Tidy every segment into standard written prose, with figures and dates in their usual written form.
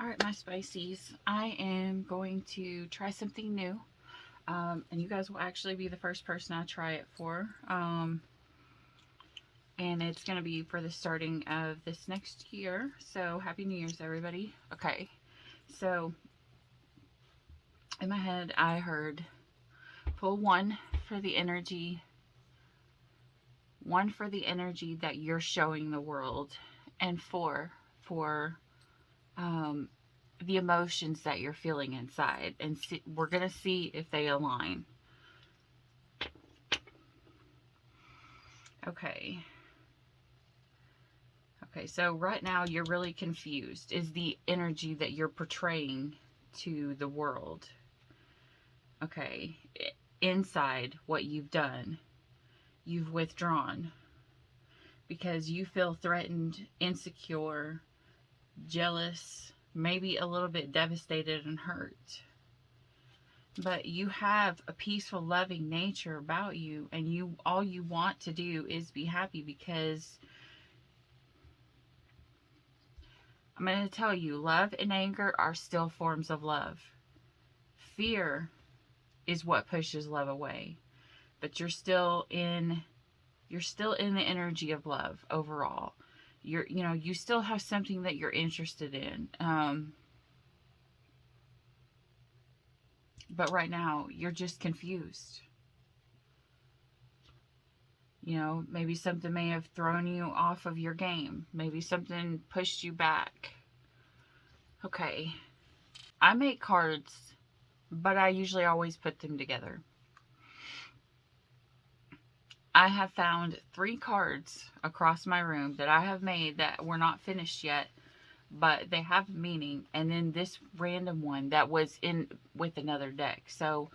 All right, my Spices, I am going to try something new. And you guys will actually be the first person I try it for. And it's going to be for the starting of this next year. So, Happy New Year's, everybody. Okay, so in my head, I heard pull one for the energy that you're showing the world, and four for um, the emotions that you're feeling inside. And we're going to see if they align. Okay. Okay, so right now you're really confused, is the energy that you're portraying to the world. Okay, inside what you've done, you've withdrawn because you feel threatened, insecure, jealous, maybe a little bit devastated and hurt. But you have a peaceful, loving nature about you, and all you want to do is be happy because I'm going to tell you, love and anger are still forms of love. Fear is what pushes love away, but you're still in the energy of love overall. You still have something that you're interested in. But right now you're just confused. Maybe something may have thrown you off of your game. Maybe something pushed you back. Okay. I make cards, but I usually always put them together. I have found 3 cards across my room that I have made that were not finished yet, but they have meaning. And then this random one that was in with another deck. So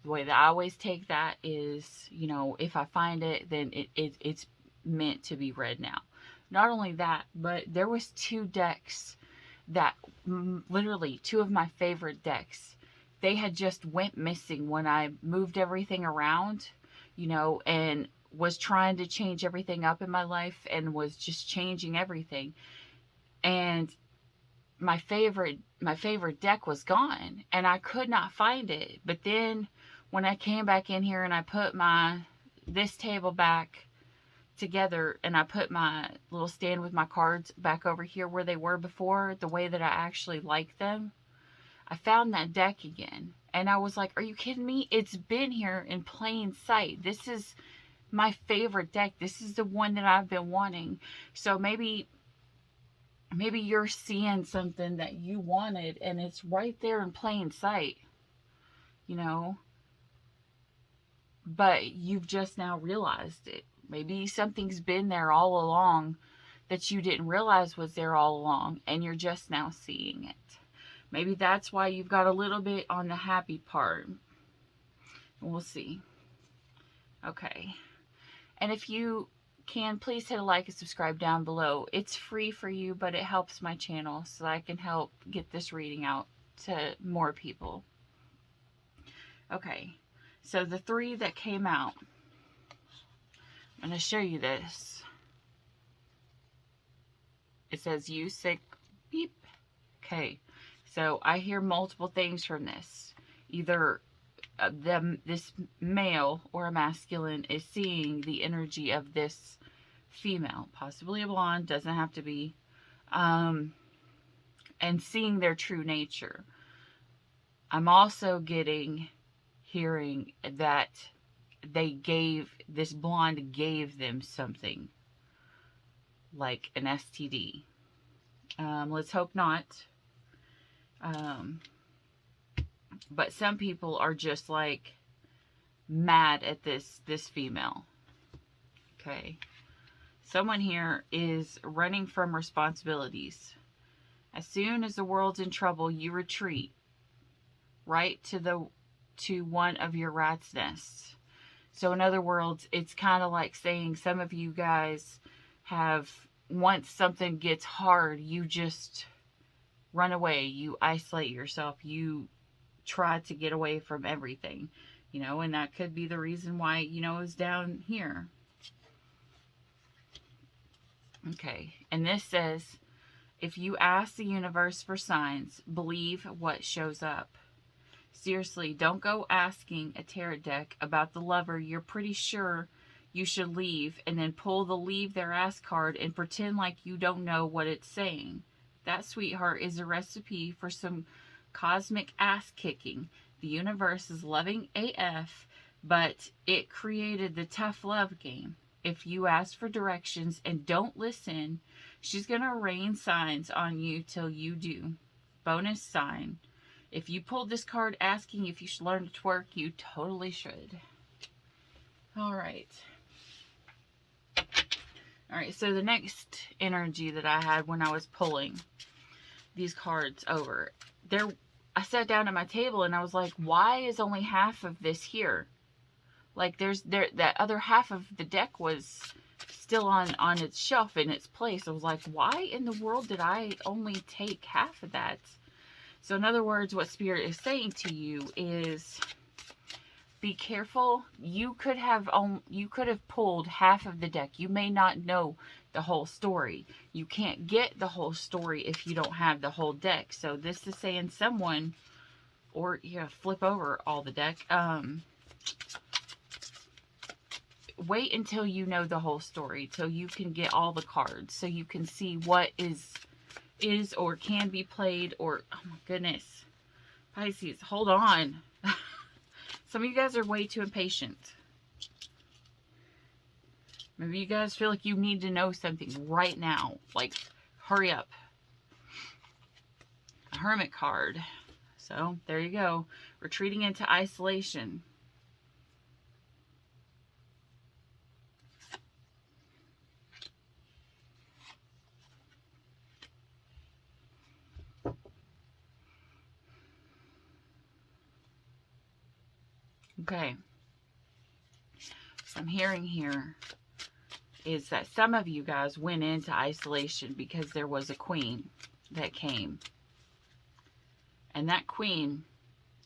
the way that I always take that is, if I find it, then it's meant to be read now. Not only that, but there was 2 decks that literally 2 of my favorite decks. They had just went missing when I moved everything around, and was trying to change everything up in my life and was just changing everything. And my favorite deck was gone and I could not find it. But then when I came back in here and I put this table back together and I put my little stand with my cards back over here where they were before, the way that I actually like them, I found that deck again. And I was like, are you kidding me? It's been here in plain sight. This is my favorite deck. This is the one that I've been wanting. So maybe you're seeing something that you wanted and it's right there in plain sight, you know, but you've just now realized it. Maybe something's been there all along that you didn't realize was there all along and you're just now seeing it. Maybe that's why you've got a little bit on the happy part. We'll see. Okay. And if you can, please hit a like and subscribe down below. It's free for you, but it helps my channel so I can help get this reading out to more people. Okay, so the 3 that came out, I'm going to show you this. It says, you sick, beep. Okay, so I hear multiple things from this. Either this male or a masculine is seeing the energy of this female, possibly a blonde, doesn't have to be, and seeing their true nature. I'm also hearing that this blonde gave them something like an STD. Let's hope not. But some people are just like mad at this female. Okay. Someone here is running from responsibilities. As soon as the world's in trouble, you retreat right to one of your rat's nests. So in other words, it's kind of like saying some of you guys have, once something gets hard, you just run away, you isolate yourself, you try to get away from everything, and that could be the reason why, it's down here. Okay, and this says, If you ask the universe for signs, believe what shows up. Seriously, don't go asking a tarot deck about the lover you're pretty sure you should leave and then pull the leave their ass card and pretend like you don't know what it's saying. That, sweetheart, is a recipe for some cosmic ass kicking. The universe is loving AF, but it created the tough love game. If you ask for directions and don't listen, she's going to rain signs on you till you do. Bonus sign. If you pulled this card asking if you should learn to twerk, you totally should. All right. All right, so the next energy that I had when I was pulling these cards over, I sat down at my table and I was like, why is only half of this here? Like that other half of the deck was still on its shelf in its place. I was like, why in the world did I only take half of that? So in other words, what Spirit is saying to you is, be careful. You could have pulled half of the deck. You may not know the whole story. You can't get the whole story if you don't have the whole deck. So this is saying someone, or flip over all the deck. Wait until you know the whole story, till you can get all the cards, so you can see what is or can be played, or, oh my goodness, Pisces, hold on. Some of you guys are way too impatient. Maybe you guys feel like you need to know something right now. Like, hurry up. A Hermit card. So, there you go. Retreating into isolation. Okay. So I'm hearing here is that some of you guys went into isolation because there was a queen that came. And that queen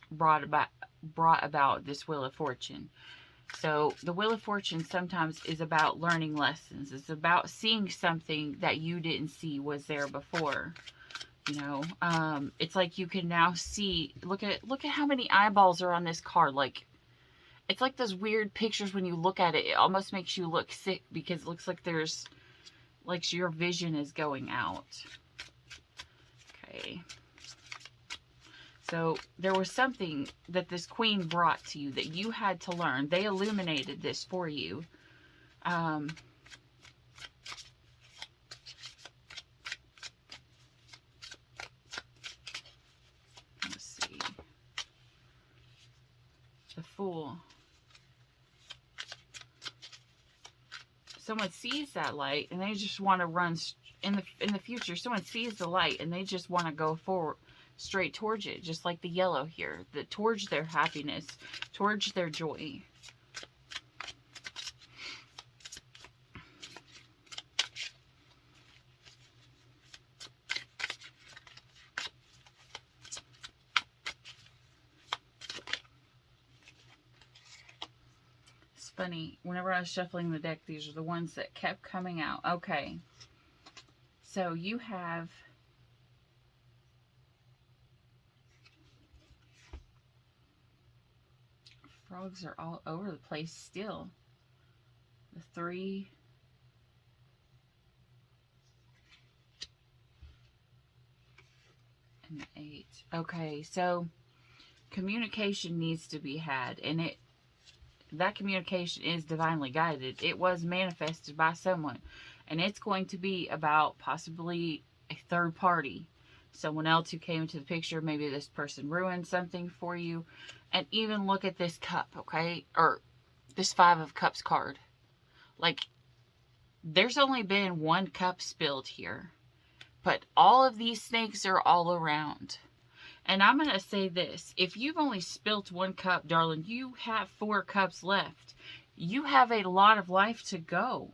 brought about this Wheel of Fortune. So the Wheel of Fortune sometimes is about learning lessons. It's about seeing something that you didn't see was there before. It's like you can now see, look at how many eyeballs are on this card. Like, it's like those weird pictures when you look at it, it almost makes you look sick because it looks like your vision is going out. Okay. So there was something that this queen brought to you that you had to learn. They illuminated this for you. Let's see. The Fool. Someone sees that light and they just want to run in the future. Someone sees the light and they just want to go forward, straight towards it, just like the yellow here, towards their happiness, towards their joy. It's funny, whenever I was shuffling the deck, these are the ones that kept coming out. Okay, so you have frogs are all over the place still. The 3. And the 8. Okay, so communication needs to be had, and that communication is divinely guided. It was manifested by someone, and it's going to be about possibly a third party, someone else who came into the picture. Maybe this person ruined something for you. And even look at this cup, okay, or this 5 of Cups card. Like, there's only been 1 cup spilled here, but all of these snakes are all around. And I'm going to say this. If you've only spilt 1 cup, darling, you have 4 cups left. You have a lot of life to go.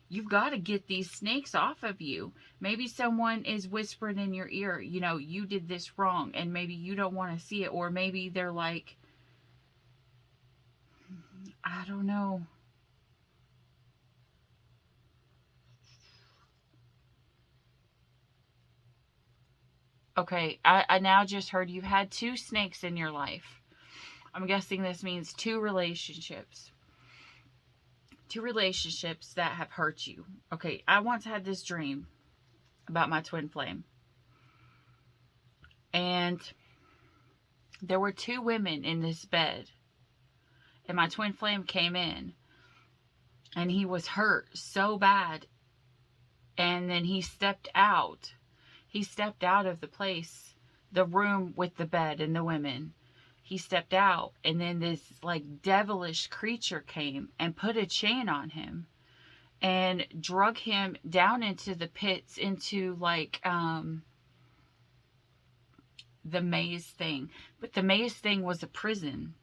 You've got to get these snakes off of you. Maybe someone is whispering in your ear, you did this wrong, and maybe you don't want to see it. Or maybe they're like, I don't know. Okay, I now just heard you've had 2 snakes in your life. I'm guessing this means 2 relationships. 2 relationships that have hurt you. Okay, I once had this dream about my twin flame. And there were 2 women in this bed. And my twin flame came in. And he was hurt so bad. And then he stepped out. He stepped out of the place, the room with the bed and the women. He stepped out, and then this like devilish creature came and put a chain on him and drug him down into the pits, into like the maze thing. But the maze thing was a prison.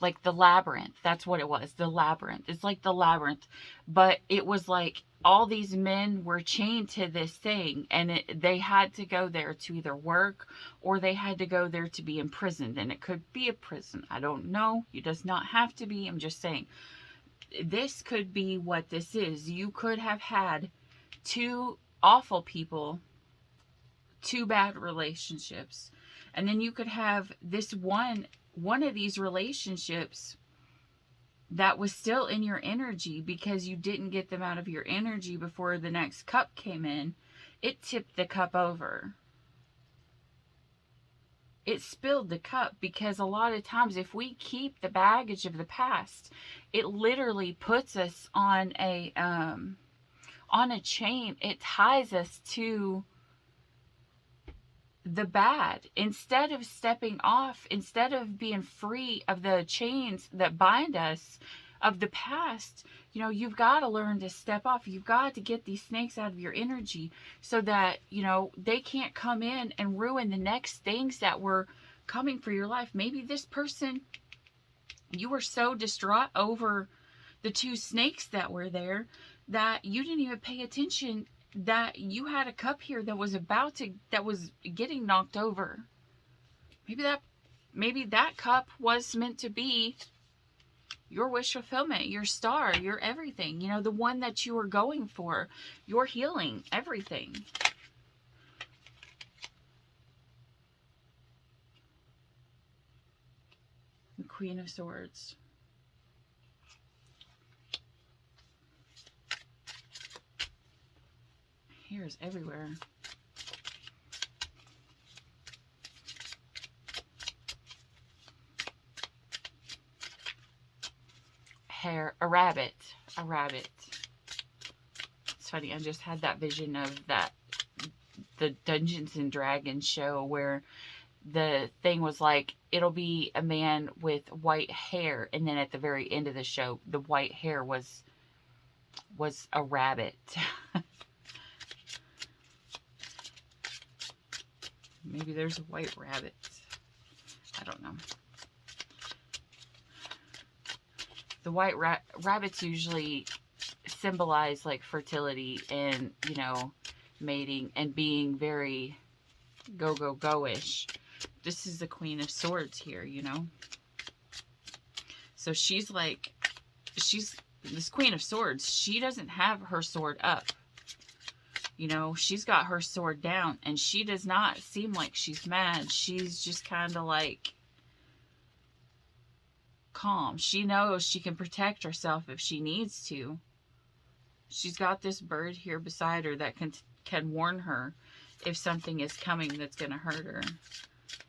Like the labyrinth. That's what it was. The labyrinth. It's like the labyrinth. But it was like all these men were chained to this thing, and they had to go there to either work, or they had to go there to be imprisoned. And it could be a prison. I don't know. It does not have to be. I'm just saying. This could be what this is. You could have had 2 awful people, 2 bad relationships. And then you could have this one of these relationships that was still in your energy, because you didn't get them out of your energy before the next cup came in. It tipped the cup over. It spilled the cup, because a lot of times if we keep the baggage of the past, it literally puts us on a chain. It ties us to the bad. Instead of stepping off, instead of being free of the chains that bind us of the past, you've got to learn to step off. You've got to get these snakes out of your energy, so that they can't come in and ruin the next things that were coming for your life. Maybe this person, you were so distraught over the 2 snakes that were there that you didn't even pay attention that you had a cup here that was getting knocked over. Maybe that cup was meant to be your wish fulfillment, your star, your everything, the one that you were going for, your healing, everything. The Queen of Swords. Hair's everywhere. Hair, a rabbit. It's funny, I just had that vision of the Dungeons and Dragons show where the thing was like, it'll be a man with white hair, and then at the very end of the show, the white hair was a rabbit. Maybe there's a white rabbit. I don't know. The white rabbits usually symbolize like fertility and, mating and being very go-ish. This is the Queen of Swords here, So she's this Queen of Swords. She doesn't have her sword up. She's got her sword down, and she does not seem like she's mad. She's just kind of like calm. She knows she can protect herself if she needs to. She's got this bird here beside her that can warn her if something is coming that's going to hurt her.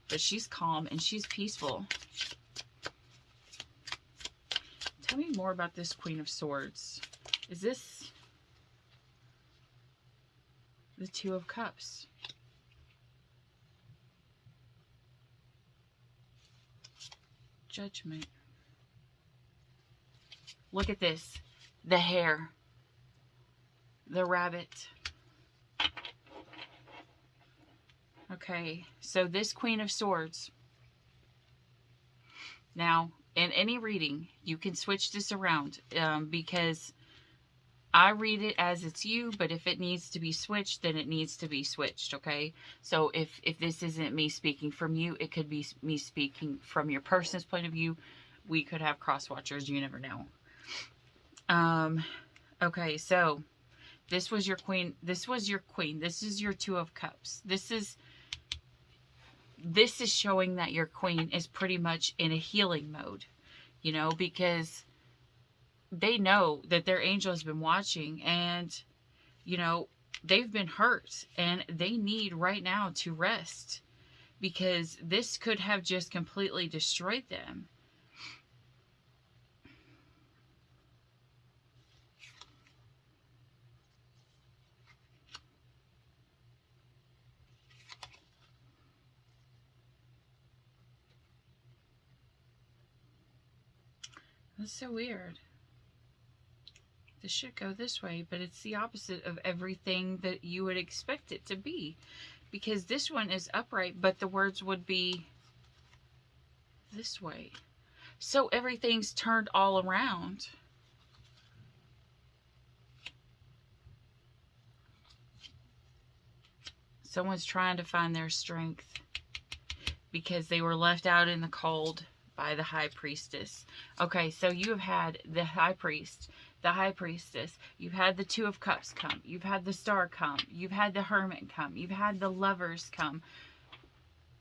But she's calm and she's peaceful. Tell me more about this Queen of Swords. Is this the 2 of Cups? Judgment. Look at this. The hair. The rabbit. Okay, so this Queen of Swords. Now, in any reading, you can switch this around because I read it as it's you, but if it needs to be switched, then it needs to be switched, okay? So if this isn't me speaking from you, it could be me speaking from your person's point of view. We could have cross watchers, you never know. Okay, so This was your queen. This was your queen. This is your Two of Cups. This is showing that your queen is pretty much in a healing mode, you know, because they know that their angel has been watching, and, you know, they've been hurt and they need right now to rest, because this could have just completely destroyed them. That's so weird. This should go this way, but it's the opposite of everything that you would expect it to be, because this one is upright, but the words would be this way. So everything's turned all around. Someone's trying to find their strength because they were left out in the cold by the high priestess. Okay, so you have had the high priest, the high priestess. You've had the Two of Cups come. You've had the Star come. You've had the Hermit come. You've had the Lovers come.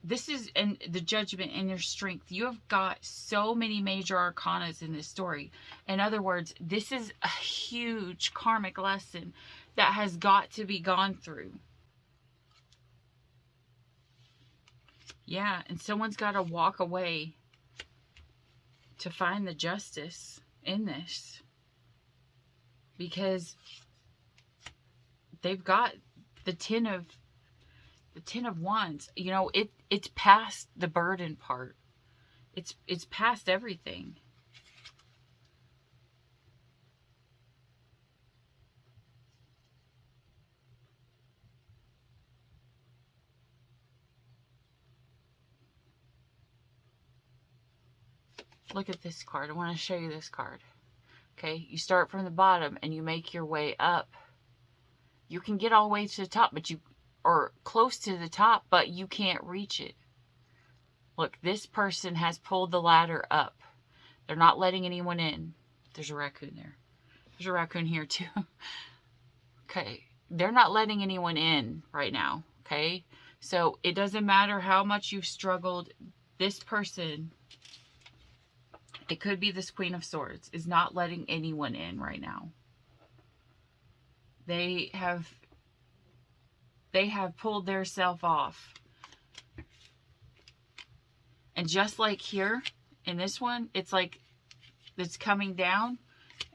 This is in the Judgment and your strength. You have got so many major arcanas in this story. In other words, this is a huge karmic lesson that has got to be gone through. Yeah, and someone's got to walk away to find the justice in this, because they've got the Ten of Wands. You know, it's past the burden part. It's past everything. Look at this card. I want to show you this card. Okay, you start from the bottom and you make your way up. You can get all the way to the top, or close to the top, but you can't reach it. Look, this person has pulled the ladder up. They're not letting anyone in. There's a raccoon there. There's a raccoon here too. Okay, they're not letting anyone in right now. Okay, so it doesn't matter how much you've struggled. This person, it could be this Queen of Swords, is not letting anyone in right now. They have pulled their self off. And just like here in this one, it's like it's coming down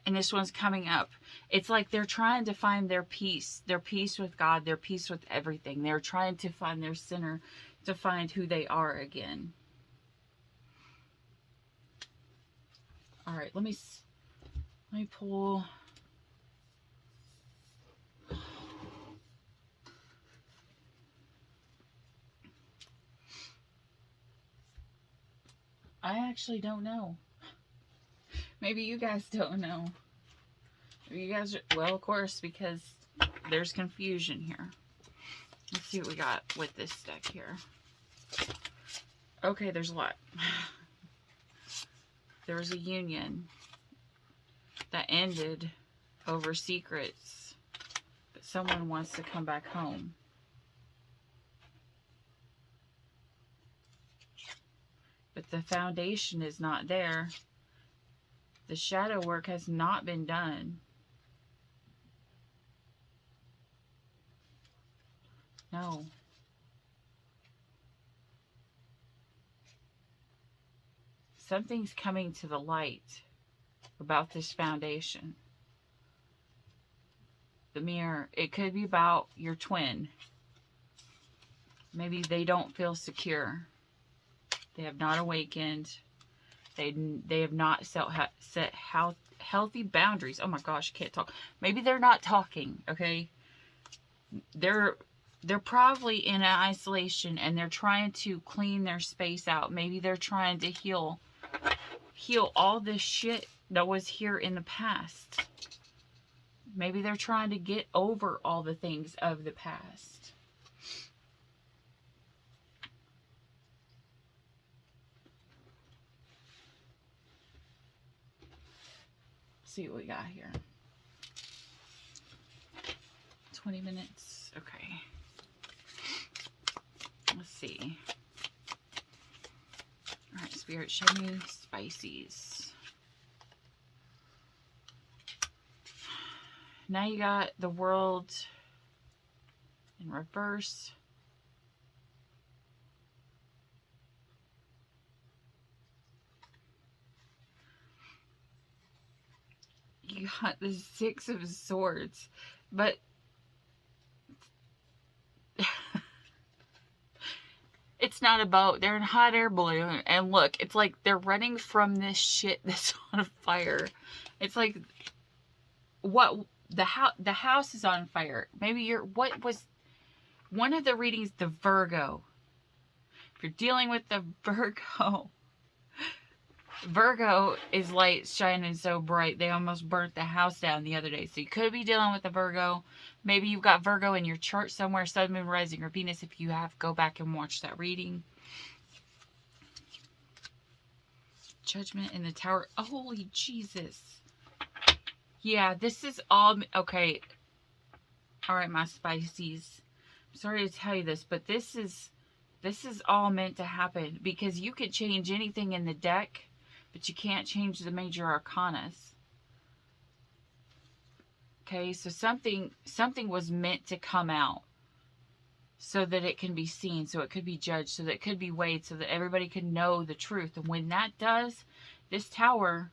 and this one's coming up. It's like they're trying to find their peace with God, their peace with everything. They're trying to find their center, to find who they are again. All right, let me pull. I actually don't know. Maybe you guys don't know. Maybe you guys are, well, of course, because there's confusion here. Let's see what we got with this deck here. Okay, there's a lot. There was a union that ended over secrets, but someone wants to come back home. But the foundation is not there. The shadow work has not been done. No. Something's coming to the light about this foundation. The mirror. It could be about your twin. Maybe they don't feel secure. They have not awakened. They have not set healthy boundaries. Oh my gosh, I can't talk. Maybe they're not talking, okay? They're probably in an isolation and they're trying to clean their space out. Maybe they're trying to heal all this shit that was here in the past. Maybe they're trying to get over all the things of the past. See what we got here. 20 minutes. Okay. Let's see. All right, Spirit, show me Pisces. Now you got the World in reverse. You got the Six of Swords. But it's not a boat. They're in a hot air balloon. And look, it's like they're running from this shit that's on fire. It's like, what? The house is on fire. Maybe what was one of the readings, the Virgo. If you're dealing with the Virgo is light shining so bright they almost burnt the house down the other day. So you could be dealing with a Virgo. Maybe you've got Virgo in your chart somewhere, Sun, Moon, Rising, or Venus. If you have, go back and watch that reading. Judgment in the Tower. Holy Jesus. Yeah, this is all... Okay. Alright, my Pisces. I'm sorry to tell you this, but this is all meant to happen. Because you could change anything in the deck, but you can't change the major arcanas. Okay, so something was meant to come out so that it can be seen, so it could be judged, so that it could be weighed, so that everybody can know the truth. And when that does, this tower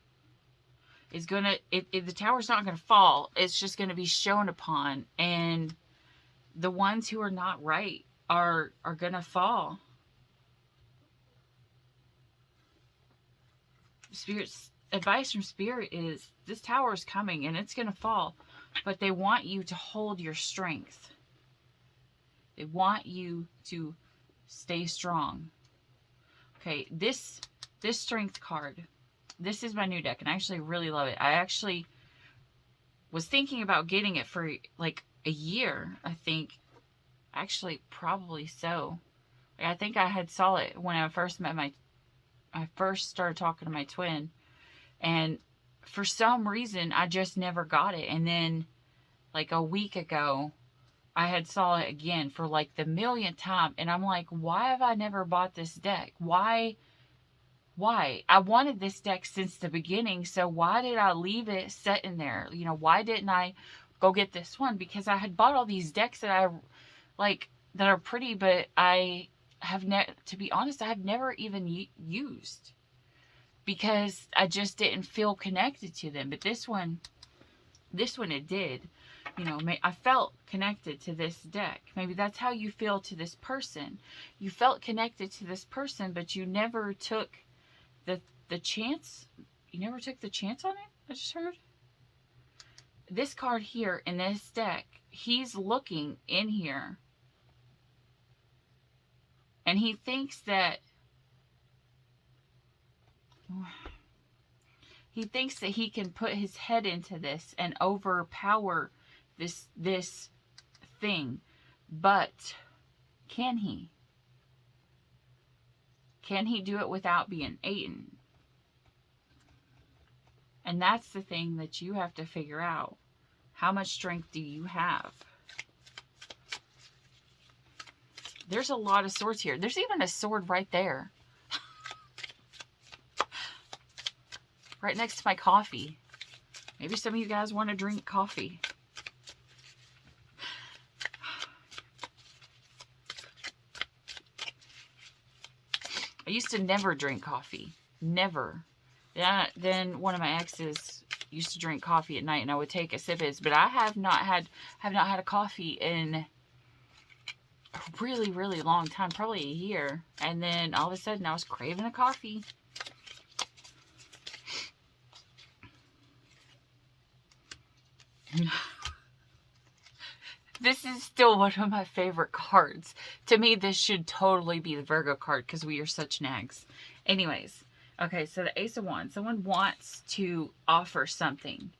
is gonna, the tower's not gonna fall. It's just gonna be shown upon, and the ones who are not right are gonna fall. Spirit's advice from Spirit is this tower is coming and it's gonna fall, but they want you to hold your strength. They want you to stay strong. Okay, this strength card, this is my new deck, and I actually really love it. I actually was thinking about getting it for like a year, I think. Actually, probably so. I think I had saw it when I first started talking to my twin, and for some reason I just never got it. And then like a week ago I had saw it again for like the millionth time, and I'm like, why have I never bought this deck? Why I wanted this deck since the beginning, so why did I leave it sitting there? You know, why didn't I go get this one? Because I had bought all these decks that I like that are pretty, but I have to be honest, I have never even used, because I just didn't feel connected to them. But this one it did. You know, I felt connected to this deck. Maybe that's how you feel to this person. You felt connected to this person, but you never took the chance. You never took the chance on it, I just heard. This card here in this deck, he's looking in here, and he thinks that he can put his head into this and overpower this thing. But can he? Can he do it without being eaten? And that's the thing that you have to figure out. How much strength do you have? There's a lot of swords here. There's even a sword right there. Right next to my coffee. Maybe some of you guys want to drink coffee. I used to never drink coffee. Never. Then one of my exes used to drink coffee at night, and I would take a sip of it. But I have not had a coffee in a really, really long time, probably a year. And then all of a sudden I was craving a coffee. This is still one of my favorite cards. To me, this should totally be the Virgo card because we are such nags. Anyways, okay, so the Ace of Wands. Someone wants to offer something.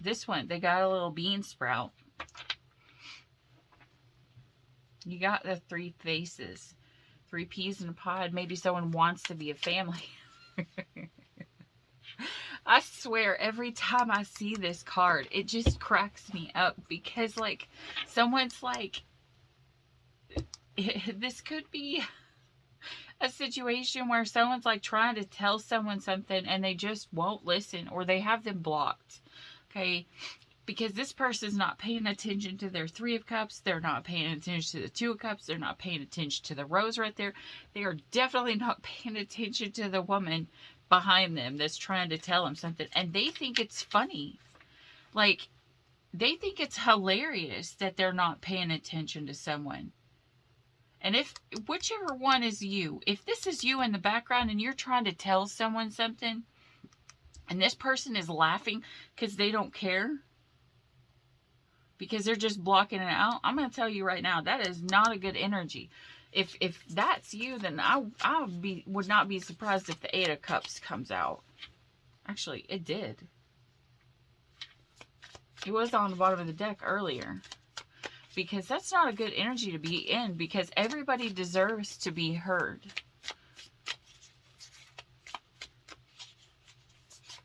This one, they got a little bean sprout. You got the 3 faces. 3 peas in a pod. Maybe someone wants to be a family. I swear, every time I see this card, it just cracks me up because, like, someone's like, this could be a situation where someone's like trying to tell someone something and they just won't listen, or they have them blocked. Okay, because this person's not paying attention to their Three of Cups, they're not paying attention to the Two of Cups, they're not paying attention to the Rose right there. They are definitely not paying attention to the woman behind them that's trying to tell them something, and they think it's funny. Like, they think it's hilarious that they're not paying attention to someone. And if whichever one is you, if this is you in the background and you're trying to tell someone something and this person is laughing because they don't care, because they're just blocking it out, I'm going to tell you right now, that is not a good energy. If that's you, then I would not be surprised if the Eight of Cups comes out. Actually, it did. It was on the bottom of the deck earlier. Because that's not a good energy to be in, because everybody deserves to be heard.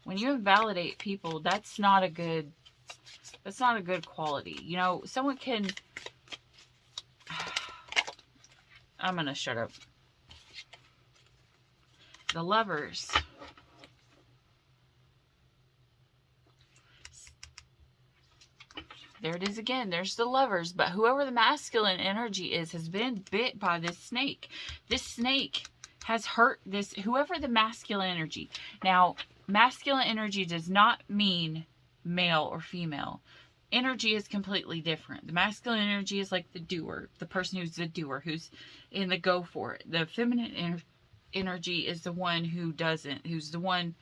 When you invalidate people, that's not a good quality. You know, someone can... I'm going to shut up. The Lovers. There it is again. There's the Lovers. But whoever the masculine energy is has been bit by this snake. This snake has hurt this, whoever the masculine energy. Now, masculine energy does not mean male or female. Energy is completely different. The masculine energy is like the doer, the person who's the doer, who's in the go for it. The feminine energy is the one who doesn't, who's the one...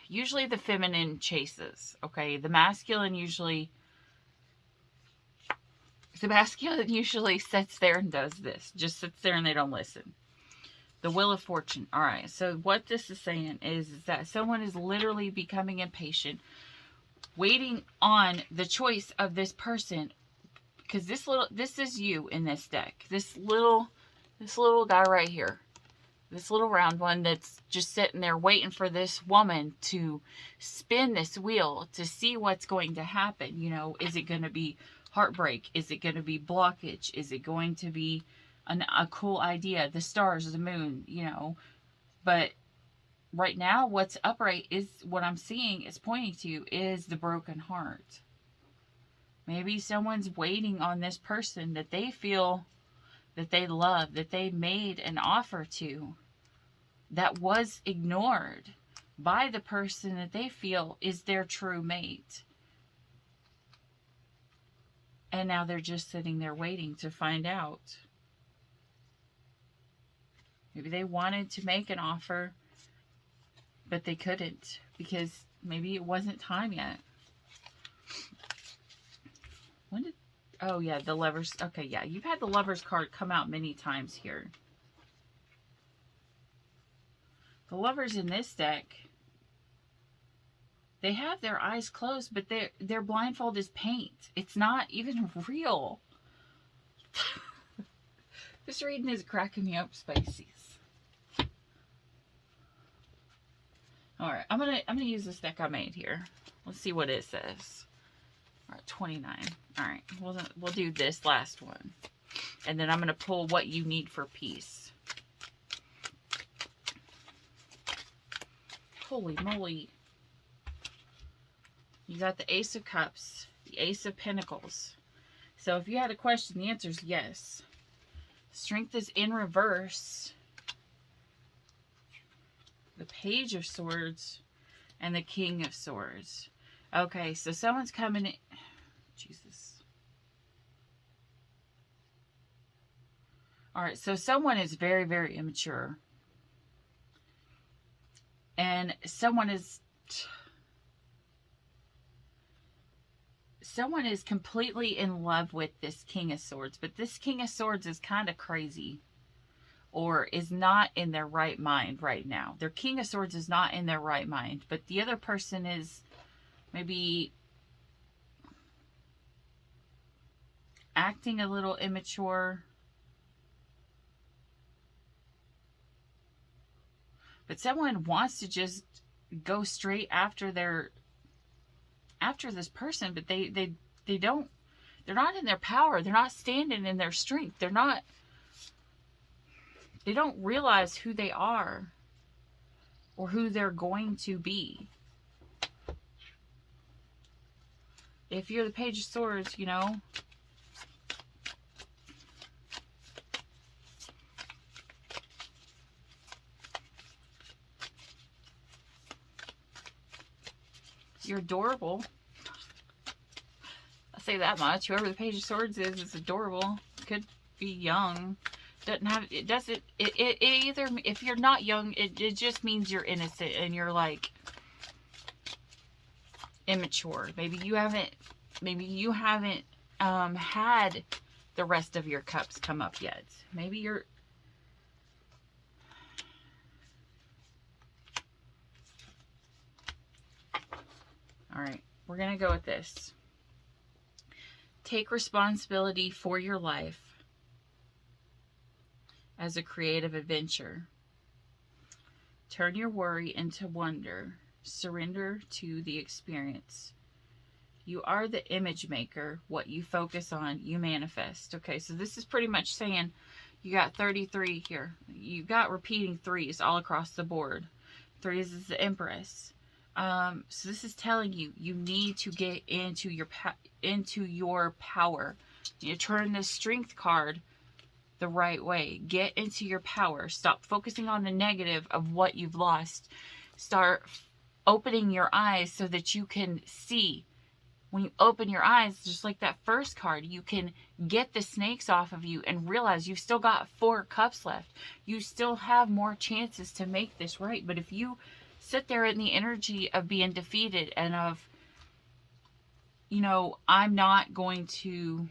Usually the feminine chases, okay? The masculine usually sits there and does this. Just sits there and they don't listen. The Wheel of Fortune. All right, so what this is saying is that someone is literally becoming impatient, waiting on the choice of this person, because this is you in this deck. This little guy right here. This little round one that's just sitting there waiting for this woman to spin this wheel to see what's going to happen. You know, is it going to be heartbreak? Is it going to be blockage? Is it going to be a cool idea? The stars, the moon, you know. But right now, what's upright is what I'm seeing is pointing to is the broken heart. Maybe someone's waiting on this person that they feel that they love, that they made an offer to, that was ignored by the person that they feel is their true mate. And now they're just sitting there waiting to find out. Maybe they wanted to make an offer, but they couldn't because maybe it wasn't time yet. When did... Oh, yeah, the Lovers. Okay, yeah, you've had the Lovers card come out many times here. The Lovers in this deck, they have their eyes closed, but their blindfold is paint. It's not even real. This reading is cracking me up, Pisces. All right, I'm gonna use this deck I made here. Let's see what it says. All right, 29. All right, we'll do this last one. And then I'm going to pull what you need for peace. Holy moly. You got the Ace of Cups, the Ace of Pentacles. So if you had a question, the answer is yes. Strength is in reverse. The Page of Swords and the King of Swords. Okay, so someone's coming in. Jesus. All right, so someone is very, very immature. And someone is completely in love with this King of Swords. But this King of Swords is kind of crazy. Or is not in their right mind right now. Their King of Swords is not in their right mind. But the other person is maybe acting a little immature. But someone wants to just go straight after this person, but they don't, they're not in their power. They're not standing in their strength. They don't realize who they are or who they're going to be. If you're the Page of Swords, you know, you're adorable. I'll say that much. Whoever the Page of Swords is adorable. Could be young. It either, if you're not young, it just means you're innocent and you're like immature. Maybe you haven't had the rest of your cups come up yet. Maybe you're, all right, we're gonna go with this. Take responsibility for your life as a creative adventure. Turn your worry into wonder. Surrender to the experience. You are the image maker. What you focus on, you manifest. Okay, so this is pretty much saying you got 33 here. You got repeating threes all across the board. Threes is the Empress. So this is telling you, you need to get into your power. You turn this Strength card the right way. Get into your power. Stop focusing on the negative of what you've lost. Start opening your eyes so that you can see. When you open your eyes, just like that first card, you can get the snakes off of you and realize you've still got 4 cups left. You still have more chances to make this right. But if you sit there in the energy of being defeated and of, you know, I'm not going to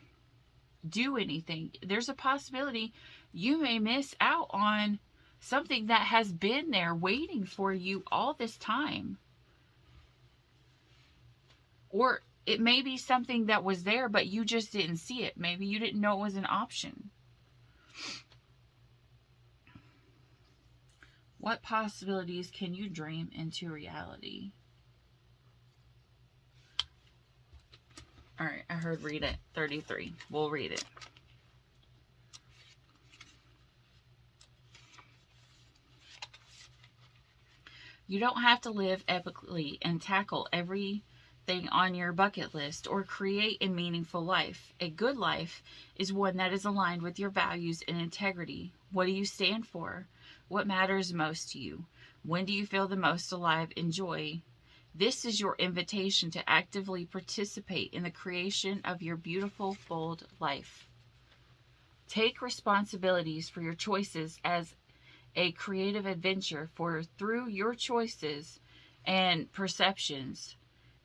do anything, there's a possibility you may miss out on something that has been there waiting for you all this time. Or it may be something that was there, but you just didn't see it. Maybe you didn't know it was an option. What possibilities can you dream into reality? All right, I heard read it. 33. We'll read it. You don't have to live epically and tackle everything on your bucket list or create a meaningful life. A good life is one that is aligned with your values and integrity. What do you stand for? What matters most to you? When do you feel the most alive and joy? This is your invitation to actively participate in the creation of your beautiful, bold life. Take responsibilities for your choices as a creative adventure, for through your choices and perceptions,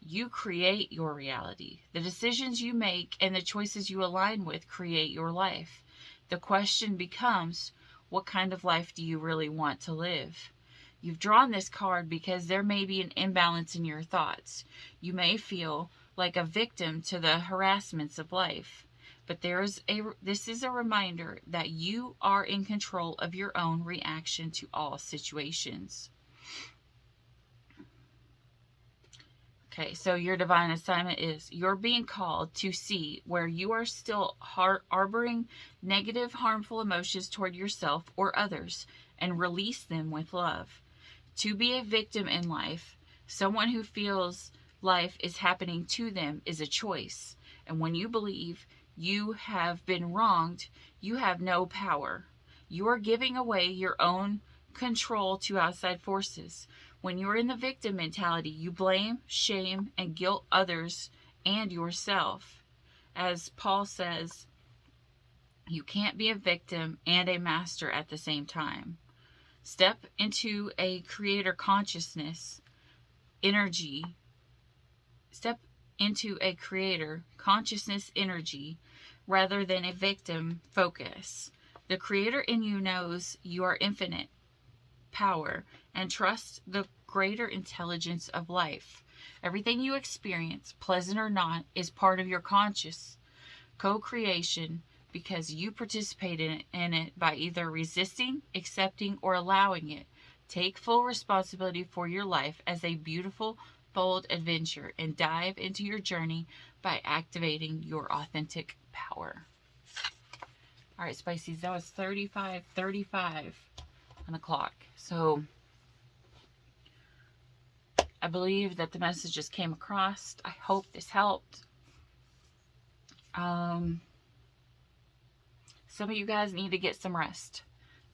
you create your reality. The decisions you make and the choices you align with create your life. The question becomes, what kind of life do you really want to live? You've drawn this card because there may be an imbalance in your thoughts. You may feel like a victim to the harassments of life. But this is a reminder that you are in control of your own reaction to all situations. Okay, so your divine assignment is you're being called to see where you are still harboring negative, harmful emotions toward yourself or others and release them with love. To be a victim in life, someone who feels life is happening to them, is a choice. And when you believe you have been wronged, you have no power. You are giving away your own control to outside forces. When you're in the victim mentality, you blame, shame, and guilt others and yourself. As Paul says, you can't be a victim and a master at the same time. Step into a creator consciousness energy. Step into a creator consciousness energy rather than a victim focus. The creator in you knows you are infinite power and trusts the greater intelligence of life. Everything you experience, pleasant or not, is part of your conscious co-creation because you participate in it by either resisting, accepting, or allowing it Take full responsibility for your life as a beautiful, bold adventure and dive into your journey by activating your authentic power. All right, Spices, that was 35:35 on the clock. So I believe that the messages came across. I hope this helped. Some of you guys need to get some rest.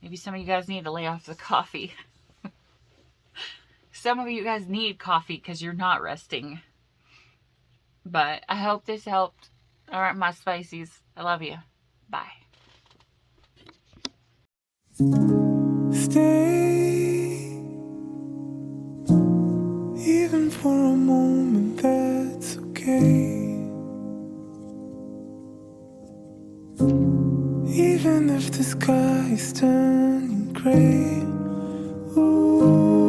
Maybe some of you guys need to lay off the coffee. Some of you guys need coffee because you're not resting. But I hope this helped. All right, my Spices. I love you. Bye. Stay, even for a moment, that's okay. Even if the sky is turning gray, ooh.